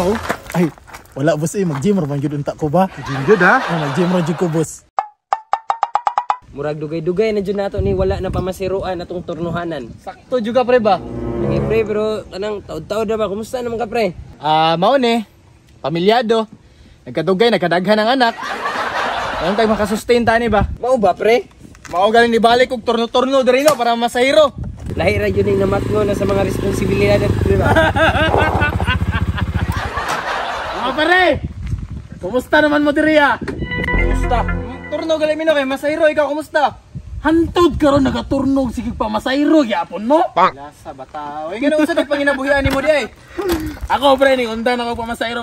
Ikaw? Ay, wala boss mag-gym ra man gyud unta ko ba? Gym jud ha? Mag-gym ra jud ko boss. Murag dugay-dugay na dyan nato ni wala na pamasiruan atong turnuhanan. Sakto juga pre ba? Lagi pre, pero tanang taod-taod na ba? Kumusta naman ka pre? Mao ni. Pamilyado. Nagkadugay, nagkadaghan ng anak. Anong tayo makasustain tani ba? Mao ba pre? Mao galing ni balik og turno-turno diri no para masahiro. Lahi ra yun yung namatngo na sa mga responsibilidad pre ba? Pare! Kumusta naman mo diri ah? Kumusta? Turno galing mino kay masahiro, ikaw kumusta? Hantod karon nagaturnog sige pa masayro gyapon mo. Lasa bataw. Ay gano sa panginabuhian nimo di ay. Ako pre ning undan ako pamasahiro.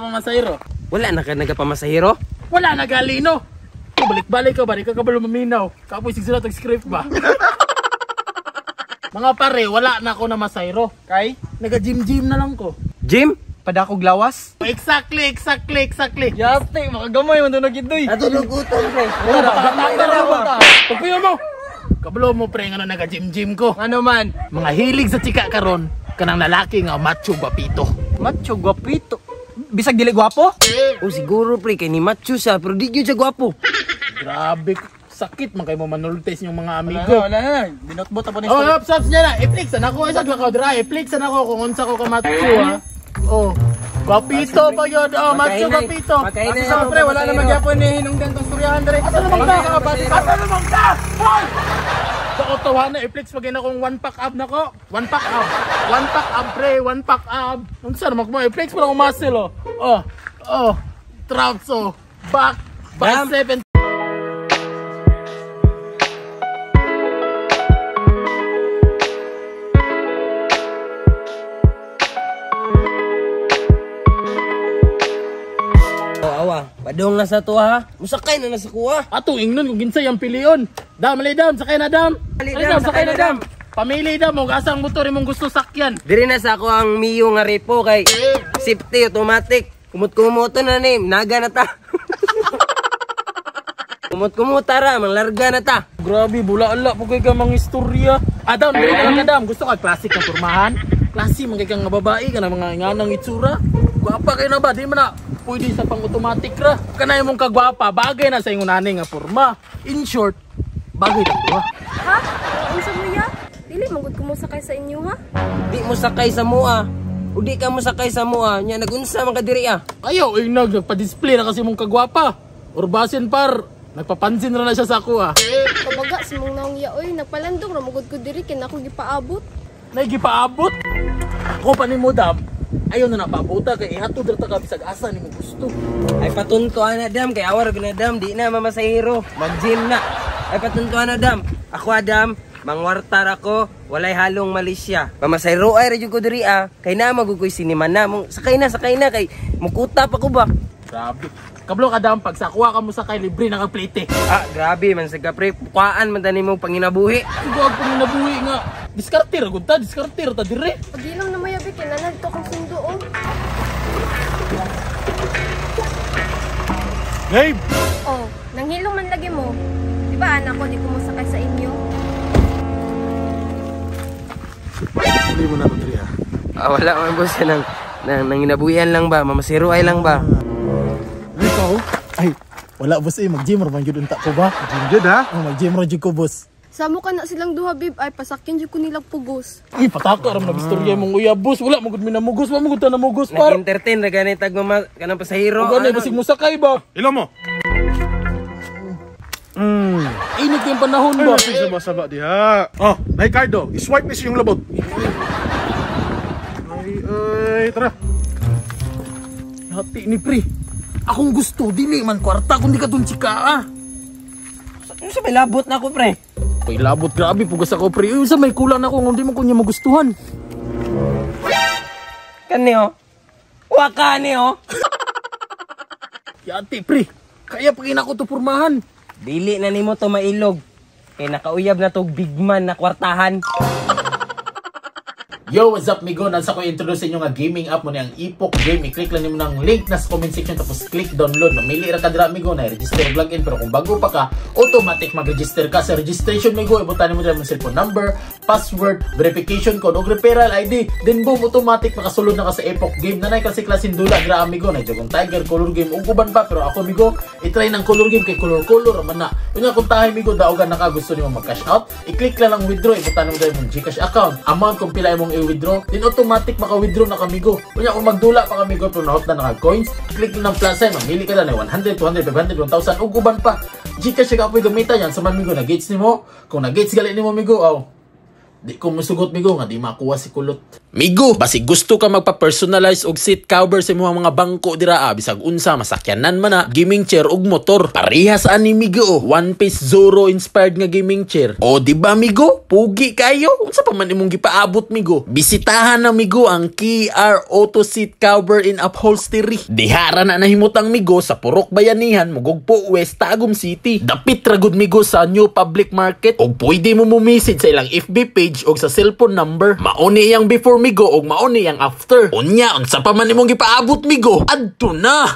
Wala na ka nagapamasahiro? Wala na galino. Balik-balik ka ba? Di ka kabalo maminaw. Kapoy sig sila tag script ba? Mga pare, wala na ako na masayro. Kay Naga-gym-gym na lang ko. Jim? padakog lawas. Exactly. Yate, makagamay man doon nagidoy. Ato lugutan pre. Pagpuyo mo. Kabalo mo pre nga naga-gym-gym ko. Ano man? Mga hilig sa chika karon kanang lalaki nga macho guapito. Macho guapito. Bisag dili gwapo? Oh siguro pre kay ni macho siya pero di gyud siya gwapo. Grabe, sakit man kay mo manultes yung mga amigo. Wala na. Binotbot pa ni. Oh, ups niya na. I-flex na ako isa lakaw dra. I-flex na ako kung unsa ko ka macho ha. Oh. Guapito pa yun. Oh, macho guapito. Makainay Sa pre wala na magyapon ni hinungdan tong storyahan dire. Asa naman ka? Hoy! Sa otohan na i-flex pag akong 1 pack ab nako. 1 pack ab. 1 pack ab pre, 1 pack ab. Unsa naman mo i-flex pa lang muscle oh. Oh. Traps oh. Back 7. Padong na sa to ha. Musakay na sa kuha. Ato ingnon kung ginsay ang pilion. Dam, sakay na dam. Sakay na dam. Pamili dam mo asang motor imong gusto sakyan. Diri na sa ako ang Mio nga repo kay safety automatic. Kumot-kumoto na ni, naga na ta. Kumot-kumota ra, manglarga na ta. Grabe, bula-ala po kay ka mga istorya. Adam, dili ka lang kadam. Gusto ka classic ang turmahan? Klase man kay kang nga babae ka na mga nganang itsura. Guwapa kayo na ba? Di man na pwede sa pang-automatic ra. Kanay mong kagwapa, bagay na sa ingon nani nga porma. In short, bagay na to ha. Ha? Unsa mo ya? Dili mangud ko mo sakay sa inyo ha? Di mo sakay sa mua. O di ka mo sakay sa mua, nya nagunsa man ka diri ah. Ayaw, nagpa-display na kasi mong kagwapa. Urbasin par, nagpapansin na siya sa ako ha. Kabaga si mong naong ya oy, nagpalandong ra mangud ko diri kin ako gipaabot. Naigipaabot? Ako pa ni mo dam. Ayaw na napabuta kay ihatod ra ta ka bisag asa nimo gusto. Ay patuntuan na dam kay awar na dam, di na mamasahiro. Mag-gym na. Ay patuntuan na dam. Ako Adam, mangwartar ako, walay halong Malaysia. Pamasahiro ay radyo ko diri ah. Kay na magugoy sinima na mong sakay na kay mukuta pa ko ba. Grabe. Kablo ka dam pag sakuha ka mo sa kay libre na kag plate. Ah, grabe man sa kapre, pukaan man tani mo panginabuhi. Iguag pa ni nabuhi nga. Diskartir gud ta, diskartir ta dire. Pagilom na mayabi kin nanad to kang sundo oh. Gabe. Oh, nanghilom man lagi mo. Di ba anak ko di ko mo sakay sa inyo? Hindi mo na to dire ha. Wala man boss nang nanginabuhian lang ba, mamasiro ay lang ba. Ikaw? Ay, wala boss mag-gym ra man gyud unta ko ba? Gym jud ha? Oh, mag-gym ra jud ko boss. Samo ka na silang duha bib ay pasakyan jud ko nilang pugos. Ay, pataka ra man istorya mong uya boss. Wala mo gud minamugos, wala mo gud ta namugos par. Nag-entertain ra ganit tag mama kanang pasahero. Ug ano basig mo sakay ba? Ilo mo. Init yung panahon ba? Ay, saba-saba diha. Oh, nay Cardo, i-swipe ni yung labot. Ay, tara. Hati ni pre. Akong gusto dili man kwarta kundi ka dun chika ah. Ano sa may labot na ako pre? Pay labot grabe pugas ako pre. Uy, sa may kulang ako hindi mo kunya magustuhan. Kani oh. Wakani oh. Yati pre. Kaya pag ina ko to pormahan. Dili na nimo to mailog. Kay nakauyab na to big man na kwartahan. Yo, what's up migo? Nasa ko introduce inyo nga gaming app mo niyang Epoch Game. I-click lang nimo ng link na sa comment section tapos click download. Mamili ra ka dira migo na register login, pero kung bago pa ka, automatic mag-register ka sa registration migo. Ibutan mo dira mo cellphone number, password, verification code, o referral ID. Then boom, automatic makasulod na ka sa Epoch Game. Nanay kasi klaseng dula dira amigo na Dragon Tiger, color game, ug uban pa, pero ako migo, i-try ng color game kay color man na. Kunya kung tahay migo daogan naka gusto nimo mag-cash out, i-click lang withdraw, ibutan mo dira mo GCash account. Amount kung pila imong i-withdraw, then automatic maka-withdraw na kamigo. Kunya kung magdula pa kamigo pero nahot na naka-coins, click lang ng plus sign, mamili ka na 100, 200, 500, 1,000 ug uban pa. GCash ka apoy gamitan yan sa man migo, na-gates nimo. Kung na-gates gali nimo migo, di ko musugot migo nga di makuha si kulot. Migo, basi gusto ka magpa-personalize og seat cover sa imong mga bangko dira bisag unsa masakyanan man na gaming chair ug motor. Parehas ani migo, One Piece Zoro inspired nga gaming chair. O di ba migo? Pugi kayo. Unsa pa man imong gipaabot migo? Bisitahan na migo ang KR Auto Seat Cover in Upholstery. Dihara na nahimutang migo sa Purok Bayanihan, Mugugpo West, Tagum City. Dapit ra gud migo sa New Public Market ug pwede mo message sa ilang FB page og sa cellphone number. Mauni yang before migo og mauni yang after. Unya unsa pa man imong gipaabot migo? Adto na.